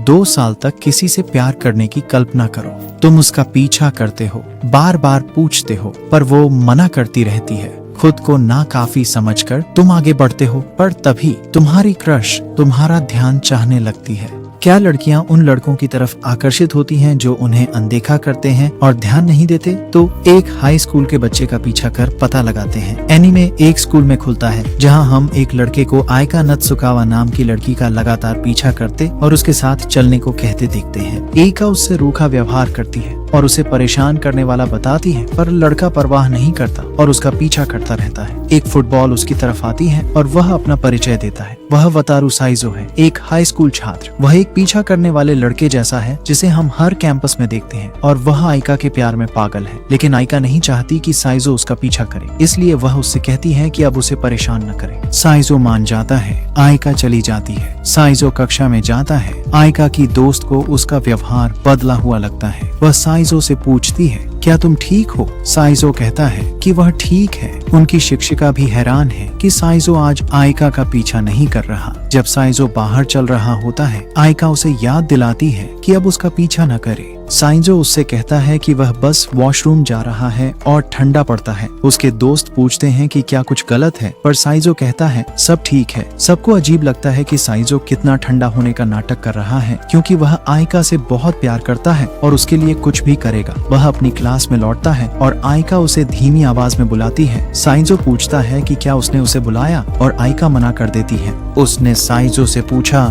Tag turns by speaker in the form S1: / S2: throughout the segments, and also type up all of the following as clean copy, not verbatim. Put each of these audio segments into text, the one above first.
S1: 2 साल तक किसी से प्यार करने की कल्पना करो। तुम उसका पीछा करते हो, बार बार पूछते हो, पर वो मना करती रहती है। खुद को नाकाफी समझकर तुम आगे बढ़ते हो, पर तभी तुम्हारी क्रश तुम्हारा ध्यान चाहने लगती है। क्या लड़कियां उन लड़कों की तरफ आकर्षित होती हैं जो उन्हें अनदेखा करते हैं और ध्यान नहीं देते? तो एक हाई स्कूल के बच्चे का पीछा कर पता लगाते हैं। एनीमे एक स्कूल में खुलता है जहां हम एक लड़के को आयका नत्सुकावा नाम की लड़की का लगातार पीछा करते और उसके साथ चलने को कहते देखते हैं। एका उससे रूखा व्यवहार करती है और उसे परेशान करने वाला बताती है, पर लड़का परवाह नहीं करता और उसका पीछा करता रहता है। एक फुटबॉल उसकी तरफ आती है और वह अपना परिचय देता है। वह वतारू साइजो है, एक हाई स्कूल छात्र। वह एक पीछा करने वाले लड़के जैसा है जिसे हम हर कैंपस में देखते हैं और वह आयका के प्यार में पागल है। लेकिन आयका नहीं चाहती कि साइजो उसका पीछा करे, इसलिए वह उससे कहती है कि अब उसे परेशान न करे। साइजो मान जाता है, आयका चली जाती है। साइजो कक्षा में जाता है। आयका की दोस्त को उसका व्यवहार बदला हुआ लगता है। वह साइजो से पूछती है, क्या तुम ठीक हो? साइजो कहता है कि वह ठीक है। उनकी शिक्षिका भी हैरान है कि साइजो आज आयका का पीछा नहीं कर रहा। जब साइजो बाहर चल रहा होता है, आयका उसे याद दिलाती है कि अब उसका पीछा न करे। साइजो उससे कहता है कि वह बस वॉशरूम जा रहा है और ठंडा पड़ता है। उसके दोस्त पूछते हैं कि क्या कुछ गलत है, पर साइजो कहता है सब ठीक है। सबको अजीब लगता है कि साइजो कितना ठंडा होने का नाटक कर रहा है, क्योंकि वह आयका से बहुत प्यार करता है और उसके लिए कुछ भी करेगा। वह अपनी क्लास में लौटता है और आयका उसे धीमी आवाज में बुलाती है। साइजो पूछता है कि क्या उसने उसे बुलाया और आयका मना कर देती है। उसने साइजो से पूछा,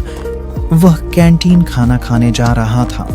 S1: वह कैंटीन खाना खाने जा रहा था।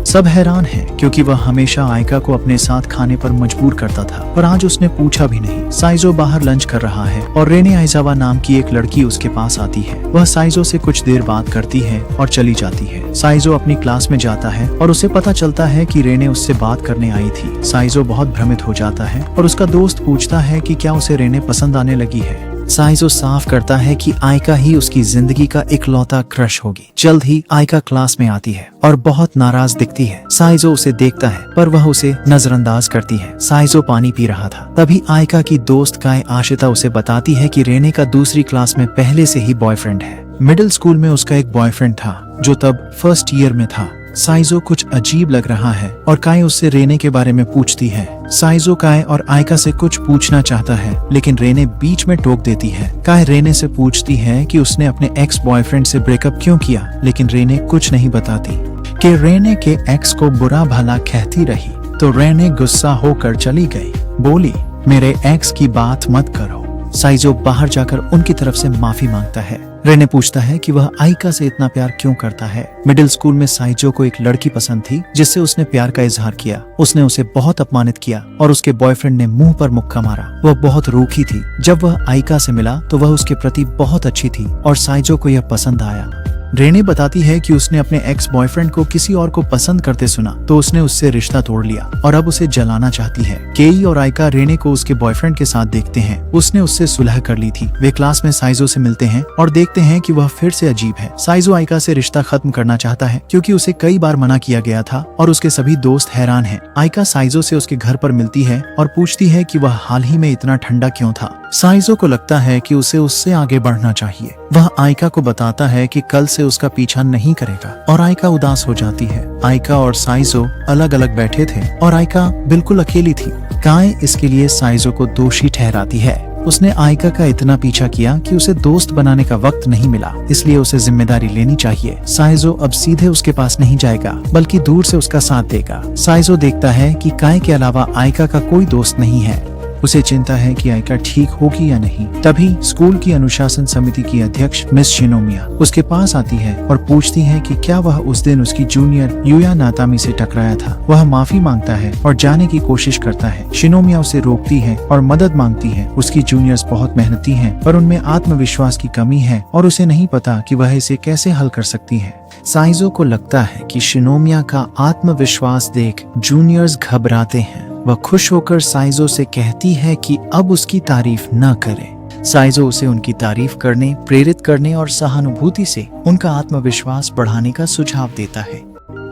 S1: सब हैरान हैं क्योंकि वह हमेशा आयका को अपने साथ खाने पर मजबूर करता था, पर आज उसने पूछा भी नहीं। साइजो बाहर लंच कर रहा है और रेने आइजावा नाम की एक लड़की उसके पास आती है। वह साइजो से कुछ देर बात करती है और चली जाती है। साइजो अपनी क्लास में जाता है और उसे पता चलता है कि रेने उससे बात करने आई थी। साइजो बहुत भ्रमित हो जाता है और उसका दोस्त पूछता है कि क्या उसे रेने पसंद आने लगी है। साइजो साफ करता है कि आयका ही उसकी जिंदगी का इकलौता क्रश होगी। जल्द ही आयका क्लास में आती है और बहुत नाराज दिखती है। साइजो उसे देखता है, पर वह उसे नजरअंदाज करती है। साइजो पानी पी रहा था, तभी आयका की दोस्त काय आशिता उसे बताती है कि रेने का दूसरी क्लास में पहले से ही बॉयफ्रेंड है। मिडिल स्कूल में उसका एक बॉयफ्रेंड था जो तब फर्स्ट ईयर में था। साइजो कुछ अजीब लग रहा है और काय उससे रेने के बारे में पूछती है। साइजो काय और आयका से कुछ पूछना चाहता है, लेकिन रेने बीच में टोक देती है। काय रेने से पूछती है कि उसने अपने एक्स बॉयफ्रेंड से ब्रेकअप क्यों किया, लेकिन रेने कुछ नहीं बताती कि रेने के एक्स को बुरा भला कहती रही। तो रेने गुस्सा होकर चली गई, बोली, मेरे एक्स की बात मत करो। साइजो बाहर जाकर उनकी तरफ से माफी मांगता है। रेने पूछता है कि वह आयका से इतना प्यार क्यों करता है। मिडिल स्कूल में साइजो को एक लड़की पसंद थी जिससे उसने प्यार का इजहार किया। उसने उसे बहुत अपमानित किया और उसके बॉयफ्रेंड ने मुंह पर मुक्का मारा। वह बहुत रूखी थी। जब वह आयका से मिला तो वह उसके प्रति बहुत अच्छी थी और साइजो को यह पसंद आया। रेने बताती है कि उसने अपने एक्स बॉयफ्रेंड को किसी और को पसंद करते सुना तो उसने उससे रिश्ता तोड़ लिया और अब उसे जलाना चाहती है। केई और आयका रेने को उसके बॉयफ्रेंड के साथ देखते हैं। उसने उससे सुलह कर ली थी। वे क्लास में साइजो से मिलते हैं और देखते हैं कि वह फिर से अजीब है। साइजो आयका से रिश्ता खत्म करना चाहता है क्योंकि उसे कई बार मना किया गया था और उसके सभी दोस्त हैरान हैं। आयका साइजो से उसके घर पर मिलती है और पूछती है कि वह हाल ही में इतना ठंडा क्यों था। साइजो को लगता है कि उसे उससे आगे बढ़ना चाहिए। वह आयका को बताता है कि कल से उसका पीछा नहीं करेगा और आयका उदास हो जाती है। आयका और साइजो अलग अलग बैठे थे और आयका बिल्कुल अकेली थी। काय इसके लिए साइजो को दोषी ठहराती है। उसने आयका का इतना पीछा किया कि उसे दोस्त बनाने का वक्त नहीं मिला, इसलिए उसे जिम्मेदारी लेनी चाहिए। साइजो अब सीधे उसके पास नहीं जाएगा बल्कि दूर से उसका साथ देगा। साइजो देखता है कि काय के अलावा आयका का कोई दोस्त नहीं है। उसे चिंता है कि आयका ठीक होगी या नहीं। तभी स्कूल की अनुशासन समिति की अध्यक्ष मिस शिनोमिया उसके पास आती है और पूछती है कि क्या वह उस दिन उसकी जूनियर यूया नातामी से टकराया था। वह माफी मांगता है और जाने की कोशिश करता है। शिनोमिया उसे रोकती है और मदद मांगती है। उसकी जूनियर्स बहुत मेहनती हैं, पर उनमें आत्मविश्वास की कमी है और उसे नहीं पता कि वह इसे कैसे हल कर सकती है। साइजो को लगता है कि शिनोमिया का आत्मविश्वास देख जूनियर्स घबराते हैं। वह खुश होकर साइजो से कहती है कि अब उसकी तारीफ न करे। साइजो उसे उनकी तारीफ करने, प्रेरित करने और सहानुभूति से उनका आत्मविश्वास बढ़ाने का सुझाव देता है।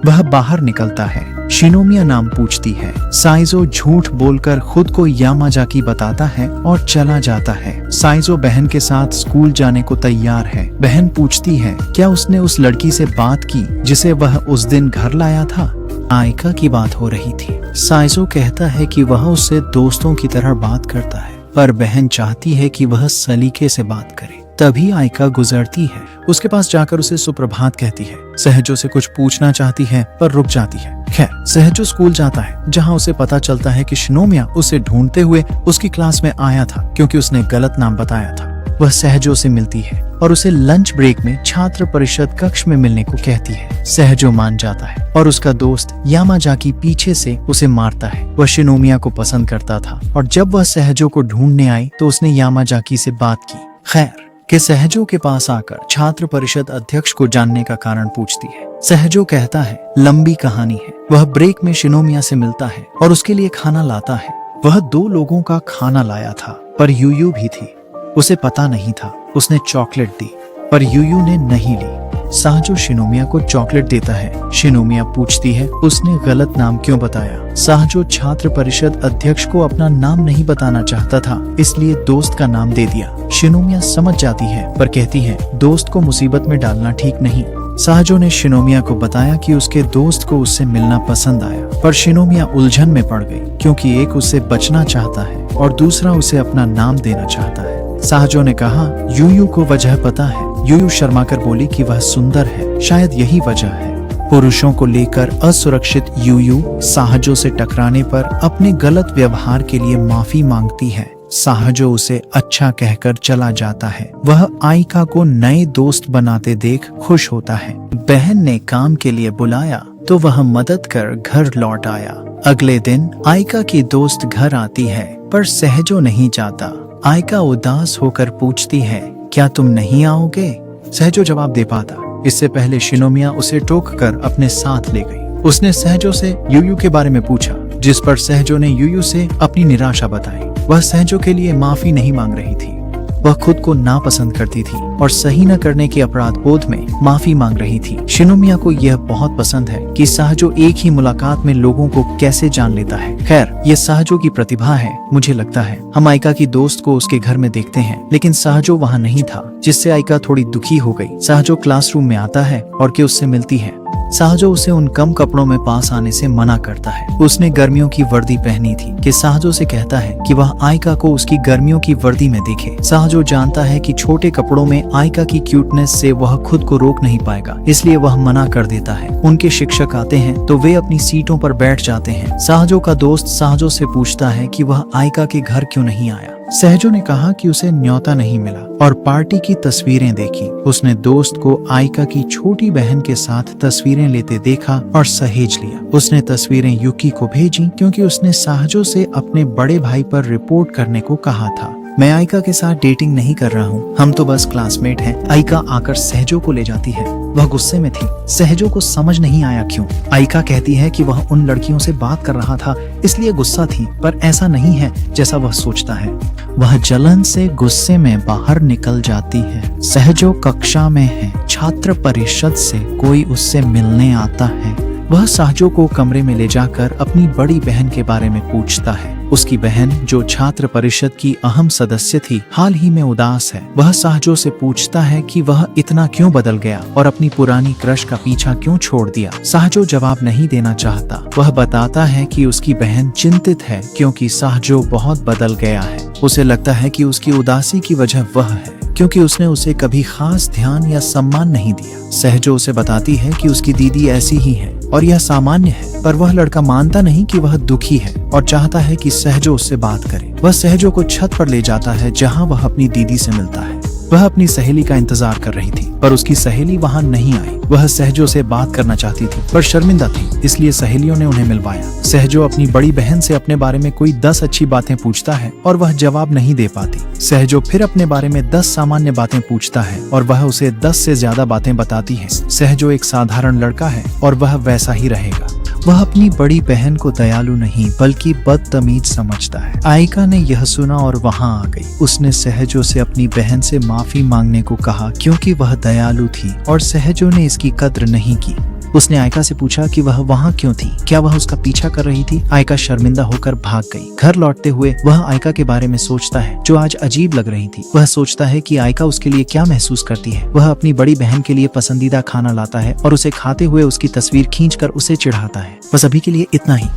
S1: वह बाहर निकलता है। शिनोमिया नाम पूछती है। साइजो झूठ बोलकर खुद को यामाजाकी बताता है और चला जाता है। साइजो बहन के साथ स्कूल जाने को तैयार है। बहन पूछती है क्या उसने उस लड़की से बात की जिसे वह उस दिन घर लाया था। आयका की बात हो रही थी। साइजो कहता है कि वह उससे दोस्तों की तरह बात करता है, पर बहन चाहती है कि वह सलीके से बात करे। तभी आयका गुजरती है। उसके पास जाकर उसे सुप्रभात कहती है। सहजो से कुछ पूछना चाहती है पर रुक जाती है। खैर, सहजो स्कूल जाता है जहां उसे पता चलता है कि शिनोमिया उसे ढूंढते हुए उसकी क्लास में आया था क्योंकि उसने गलत नाम बताया था। वह सहजो से मिलती है और उसे लंच ब्रेक में छात्र परिषद कक्ष में मिलने को कहती है। सहजो मान जाता है और उसका दोस्त यामाजाकी पीछे से उसे मारता है। वह शिनोमिया को पसंद करता था और जब वह सहजो को ढूंढने आई तो उसने यामाजाकी से बात की। खैर के सहजो के पास आकर छात्र परिषद अध्यक्ष को जानने का कारण पूछती है। सहजो कहता है लंबी कहानी है। वह ब्रेक में शिनोमिया से मिलता है और उसके लिए खाना लाता है। वह 2 लोगों का खाना लाया था पर यूयू भी थी। उसे पता नहीं था। उसने चॉकलेट दी पर यूयू ने नहीं ली। साहजो शिनोमिया को चॉकलेट देता है। शिनोमिया पूछती है उसने गलत नाम क्यों बताया। साहजो छात्र परिषद अध्यक्ष को अपना नाम नहीं बताना चाहता था, इसलिए दोस्त का नाम दे दिया। शिनोमिया समझ जाती है पर कहती है दोस्त को मुसीबत में डालना ठीक नहीं। साहजो ने शिनोमिया को बताया कि उसके दोस्त को उससे मिलना पसंद आया, पर शिनोमिया उलझन में पड़ गई क्योंकि एक उससे बचना चाहता है और दूसरा उसे अपना नाम देना चाहता है। साहजो ने कहा यूयू को वजह पता है। यूयू शर्माकर बोली कि वह सुंदर है, शायद यही वजह है। पुरुषों को लेकर असुरक्षित यूयू साहजो से टकराने पर अपने गलत व्यवहार के लिए माफी मांगती है। साहजो उसे अच्छा कहकर चला जाता है। वह आयका को नए दोस्त बनाते देख खुश होता है। बहन ने काम के लिए बुलाया तो वह मदद कर घर लौट आया। अगले दिन आयका की दोस्त घर आती है पर सहजो नहीं जाता। आयका उदास होकर पूछती है क्या तुम नहीं आओगे। सहजो जवाब दे पाता। इससे पहले शिनोमिया उसे टोककर अपने साथ ले गई। उसने सहजो से यूयू के बारे में पूछा, जिस पर सहजो ने यूयू से अपनी निराशा बताई। वह सहजो के लिए माफी नहीं मांग रही थी। वह खुद को नापसंद करती थी और सही न करने के अपराध बोध में माफी मांग रही थी। शिनोमिया को यह बहुत पसंद है कि साहजो एक ही मुलाकात में लोगों को कैसे जान लेता है। खैर, यह साहजो की प्रतिभा है। मुझे लगता है हम आयका की दोस्त को उसके घर में देखते हैं, लेकिन साहजो वहाँ नहीं था, जिससे आयका थोड़ी दुखी हो गई। साहजो क्लासरूम में आता है और के उससे मिलती है। साहजो उसे उन कम कपड़ों में पास आने से मना करता है। उसने गर्मियों की वर्दी पहनी थी। कि साहजो से कहता है कि वह आयका को उसकी गर्मियों की वर्दी में देखे। साहजो जानता है कि छोटे कपड़ों में आयका की क्यूटनेस से वह खुद को रोक नहीं पाएगा, इसलिए वह मना कर देता है। उनके शिक्षक आते हैं तो वे अपनी सीटों पर बैठ जाते हैं। साहजो का दोस्त साहजो से पूछता है कि वह आयका के घर क्यों नहीं आया। सहजो ने कहा कि उसे न्योता नहीं मिला और पार्टी की तस्वीरें देखी। उसने दोस्त को आयका की छोटी बहन के साथ तस्वीरें लेते देखा और सहेज लिया। उसने तस्वीरें युकी को भेजी क्योंकि उसने साहजो से अपने बड़े भाई पर रिपोर्ट करने को कहा था। मैं आयका के साथ डेटिंग नहीं कर रहा हूँ, हम तो बस क्लासमेट हैं। आयका आकर सहजो को ले जाती है। वह गुस्से में थी। सहजो को समझ नहीं आया क्यों। आयका कहती है कि वह उन लड़कियों से बात कर रहा था, इसलिए गुस्सा थी, पर ऐसा नहीं है जैसा वह सोचता है। वह जलन से गुस्से में बाहर निकल जाती है। सहजो कक्षा में है। छात्र परिषद से कोई उससे मिलने आता है। वह साहजो को कमरे में ले जाकर अपनी बड़ी बहन के बारे में पूछता है। उसकी बहन, जो छात्र परिषद की अहम सदस्य थी, हाल ही में उदास है। वह साहजो से पूछता है कि वह इतना क्यों बदल गया और अपनी पुरानी क्रश का पीछा क्यों छोड़ दिया। साहजो जवाब नहीं देना चाहता। वह बताता है कि उसकी बहन चिंतित है क्योंकि साहजो बहुत बदल गया है। उसे लगता है कि उसकी उदासी की वजह वह है क्योंकि उसने उसे कभी खास ध्यान या सम्मान नहीं दिया। सहजो उसे बताती है कि उसकी दीदी ऐसी ही है और यह सामान्य है, पर वह लड़का मानता नहीं कि वह दुखी है और चाहता है कि सहजो उससे बात करे। वह सहजो को छत पर ले जाता है जहां वह अपनी दीदी से मिलता है। वह अपनी सहेली का इंतजार कर रही थी, पर उसकी सहेली वहां नहीं आई। वह सहजो से बात करना चाहती थी पर शर्मिंदा थी, इसलिए सहेलियों ने उन्हें मिलवाया। सहजो अपनी बड़ी बहन से अपने बारे में कोई 10 अच्छी बातें पूछता है और वह जवाब नहीं दे पाती। सहजो फिर अपने बारे में 10 सामान्य बातें पूछता है और वह उसे 10 से ज्यादा बातें बताती है। सहजो एक साधारण लड़का है और वह वैसा ही रहेगा। वह अपनी बड़ी बहन को दयालु नहीं बल्कि बदतमीज समझता है। आयका ने यह सुना और वहां आ गई। उसने सहजो से अपनी बहन से माफी मांगने को कहा क्योंकि वह दयालु थी और सहजो ने इसकी कद्र नहीं की। उसने आयका से पूछा कि वह वहाँ क्यों थी, क्या वह उसका पीछा कर रही थी। आयका शर्मिंदा होकर भाग गई। घर लौटते हुए वह आयका के बारे में सोचता है जो आज अजीब लग रही थी। वह सोचता है कि आयका उसके लिए क्या महसूस करती है। वह अपनी बड़ी बहन के लिए पसंदीदा खाना लाता है और उसे खाते हुए उसकी तस्वीर खींचकर उसे चिढ़ाता है। बस अभी के लिए इतना ही।